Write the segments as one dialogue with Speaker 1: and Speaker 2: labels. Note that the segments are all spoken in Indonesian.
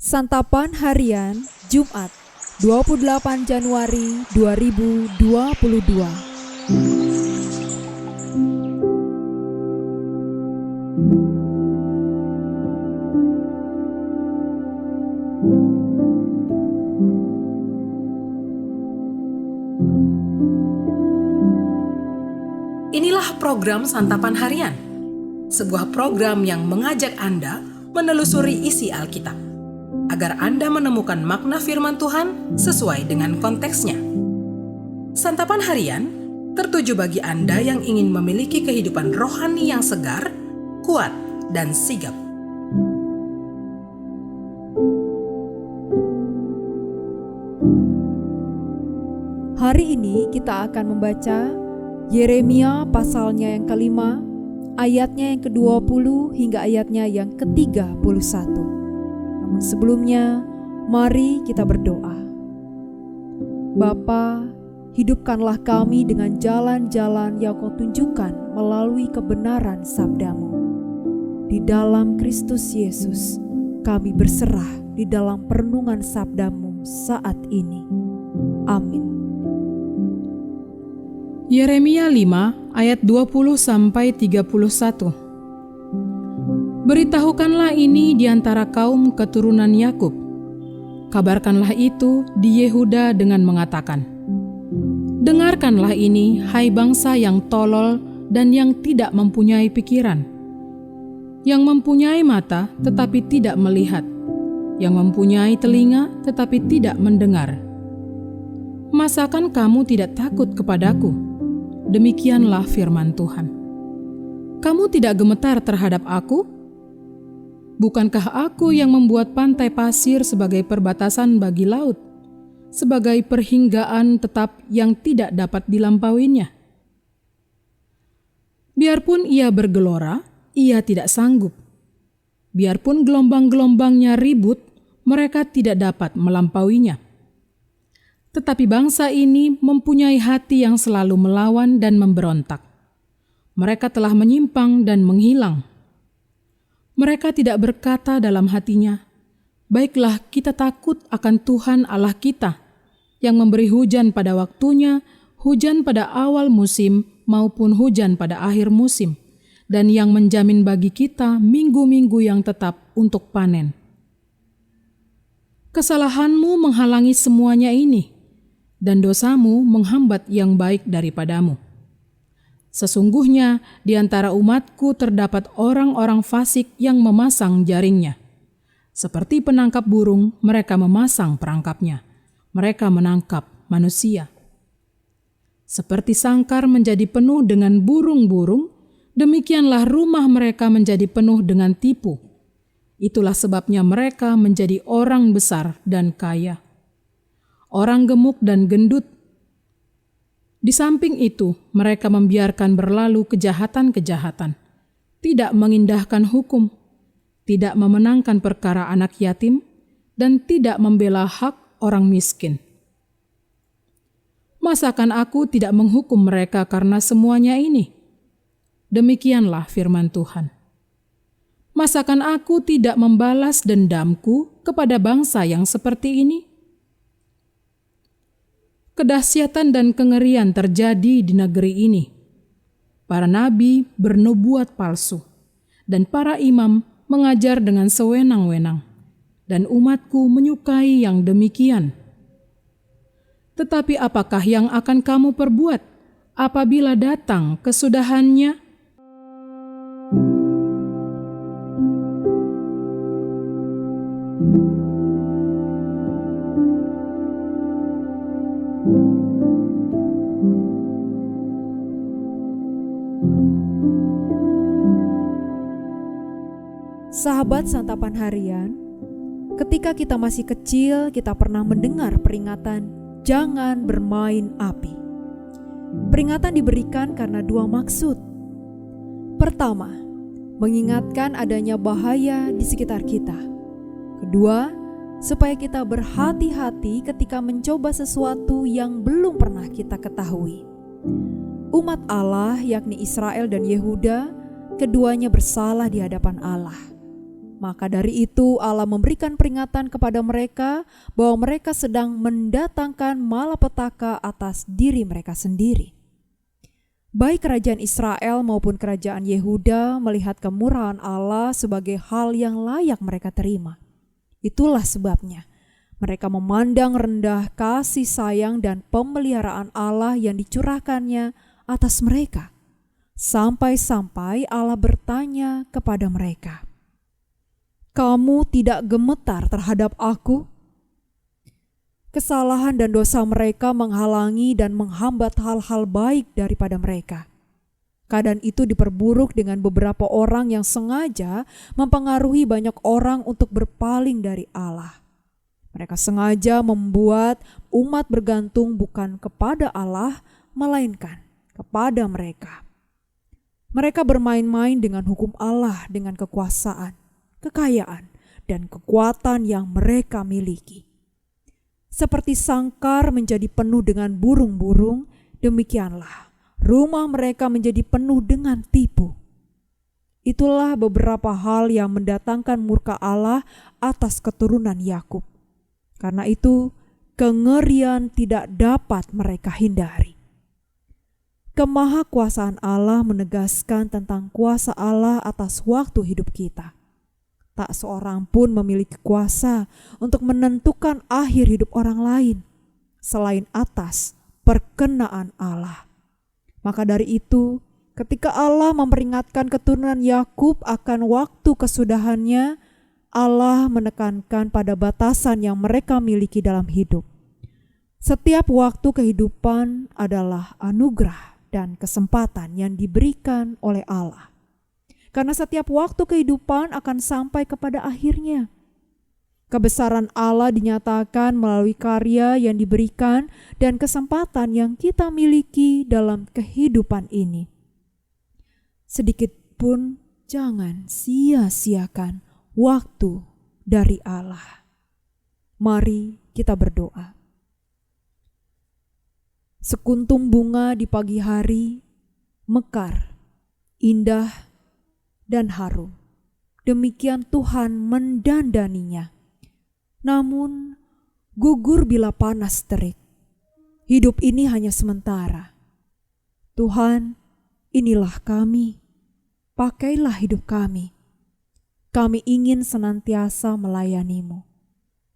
Speaker 1: Santapan Harian Jumat 28 Januari 2022.
Speaker 2: Inilah program Santapan Harian, sebuah program yang mengajak Anda menelusuri isi Alkitab, agar Anda menemukan makna firman Tuhan sesuai dengan konteksnya. Santapan Harian tertuju bagi Anda yang ingin memiliki kehidupan rohani yang segar, kuat, dan sigap.
Speaker 1: Hari ini kita akan membaca Yeremia pasalnya yang kelima, ayatnya yang ke-20 hingga ayatnya yang ke-31. Namun sebelumnya, mari kita berdoa. Bapa, hidupkanlah kami dengan jalan-jalan yang Kau tunjukkan melalui kebenaran sabda-Mu. Di dalam Kristus Yesus, kami berserah di dalam perenungan sabda-Mu saat ini. Amin.
Speaker 3: Yeremia 5 ayat 20-31. Beritahukanlah ini di antara kaum keturunan Yakub. Kabarkanlah itu di Yehuda dengan mengatakan, dengarkanlah ini, hai bangsa yang tolol dan yang tidak mempunyai pikiran, yang mempunyai mata tetapi tidak melihat, yang mempunyai telinga tetapi tidak mendengar. Masakan kamu tidak takut kepadaku? Demikianlah firman Tuhan. Kamu tidak gemetar terhadap aku? Bukankah aku yang membuat pantai pasir sebagai perbatasan bagi laut, sebagai perhinggaan tetap yang tidak dapat dilampauinya? Biarpun ia bergelora, ia tidak sanggup. Biarpun gelombang-gelombangnya ribut, mereka tidak dapat melampauinya. Tetapi bangsa ini mempunyai hati yang selalu melawan dan memberontak. Mereka telah menyimpang dan menghilang. Mereka tidak berkata dalam hatinya, baiklah kita takut akan Tuhan Allah kita, yang memberi hujan pada waktunya, hujan pada awal musim maupun hujan pada akhir musim, dan yang menjamin bagi kita minggu-minggu yang tetap untuk panen. Kesalahanmu menghalangi semuanya ini, dan dosamu menghambat yang baik daripadamu. Sesungguhnya di antara umatku terdapat orang-orang fasik yang memasang jaringnya. Seperti penangkap burung, mereka memasang perangkapnya. Mereka menangkap manusia. Seperti sangkar menjadi penuh dengan burung-burung, demikianlah rumah mereka menjadi penuh dengan tipu. Itulah sebabnya mereka menjadi orang besar dan kaya, orang gemuk dan gendut. Di samping itu, mereka membiarkan berlalu kejahatan-kejahatan, tidak mengindahkan hukum, tidak memenangkan perkara anak yatim, dan tidak membela hak orang miskin. Masakan aku tidak menghukum mereka karena semuanya ini? Demikianlah firman Tuhan. Masakan aku tidak membalas dendamku kepada bangsa yang seperti ini? Kedahsyatan dan kengerian terjadi di negeri ini. Para nabi bernubuat palsu, dan para imam mengajar dengan sewenang-wenang, dan umatku menyukai yang demikian. Tetapi apakah yang akan kamu perbuat apabila datang kesudahannya?
Speaker 1: Sahabat Santapan Harian, ketika kita masih kecil, kita pernah mendengar peringatan jangan bermain api. Peringatan diberikan karena dua maksud. Pertama, mengingatkan adanya bahaya di sekitar kita. Kedua, supaya kita berhati-hati ketika mencoba sesuatu yang belum pernah kita ketahui. Umat Allah, yakni Israel dan Yehuda, keduanya bersalah di hadapan Allah. Maka dari itu Allah memberikan peringatan kepada mereka bahwa mereka sedang mendatangkan malapetaka atas diri mereka sendiri. Baik kerajaan Israel maupun kerajaan Yehuda melihat kemurahan Allah sebagai hal yang layak mereka terima. Itulah sebabnya mereka memandang rendah kasih sayang dan pemeliharaan Allah yang dicurahkannya atas mereka. Sampai-sampai Allah bertanya kepada mereka, "Kamu tidak gemetar terhadap Aku?" Kesalahan dan dosa mereka menghalangi dan menghambat hal-hal baik daripada mereka. Keadaan itu diperburuk dengan beberapa orang yang sengaja mempengaruhi banyak orang untuk berpaling dari Allah. Mereka sengaja membuat umat bergantung bukan kepada Allah, melainkan kepada mereka. Mereka bermain-main dengan hukum Allah dengan kekuasaan, kekayaan, dan kekuatan yang mereka miliki. Seperti sangkar menjadi penuh dengan burung-burung, demikianlah rumah mereka menjadi penuh dengan tipu. Itulah beberapa hal yang mendatangkan murka Allah atas keturunan Yakub. Karena itu, kengerian tidak dapat mereka hindari. Kemahakuasaan Allah menegaskan tentang kuasa Allah atas waktu hidup kita. Tak seorang pun memiliki kuasa untuk menentukan akhir hidup orang lain selain atas perkenaan Allah. Maka dari itu, ketika Allah memperingatkan keturunan Yakub akan waktu kesudahannya, Allah menekankan pada batasan yang mereka miliki dalam hidup. Setiap waktu kehidupan adalah anugerah dan kesempatan yang diberikan oleh Allah. Karena setiap waktu kehidupan akan sampai kepada akhirnya. Kebesaran Allah dinyatakan melalui karya yang diberikan dan kesempatan yang kita miliki dalam kehidupan ini. Sedikit pun jangan sia-siakan waktu dari Allah. Mari kita berdoa. Sekuntum bunga di pagi hari, mekar, indah, dan harum. Demikian Tuhan mendandaninya. Namun, gugur bila panas terik. Hidup ini hanya sementara. Tuhan, inilah kami. Pakailah hidup kami. Kami ingin senantiasa melayani-Mu.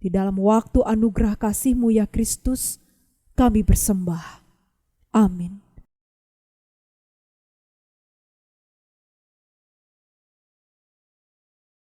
Speaker 1: Di dalam waktu anugerah kasih-Mu ya Kristus, kami bersembah. Amin.